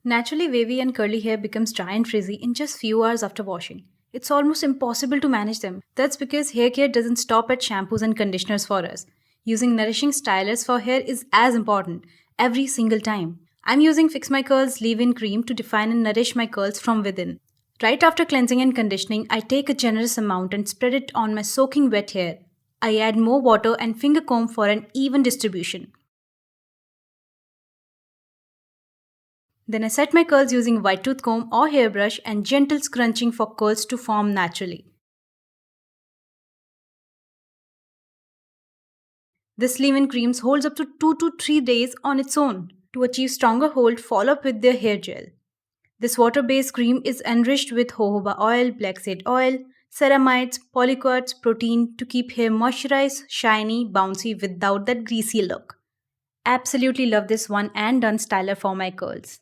Naturally, wavy and curly hair becomes dry and frizzy in just few hours after washing. It's almost impossible to manage them. That's because hair care doesn't stop at shampoos and conditioners for us. Using nourishing stylers for hair is as important every single time. I'm using Fix My Curls leave-in cream to define and nourish my curls from within. Right after cleansing and conditioning, I take a generous amount and spread it on my soaking wet hair. I add more water and finger comb for an even distribution. Then I set my curls using white tooth comb or hairbrush and gentle scrunching for curls to form naturally. This leave-in cream holds up to 2 to 3 days on its own. To achieve stronger hold, follow up with their hair gel. This water-based cream is enriched with jojoba oil, black seed oil, ceramides, polyquats, protein to keep hair moisturized, shiny, bouncy without that greasy look. Absolutely love this one and done styler for my curls.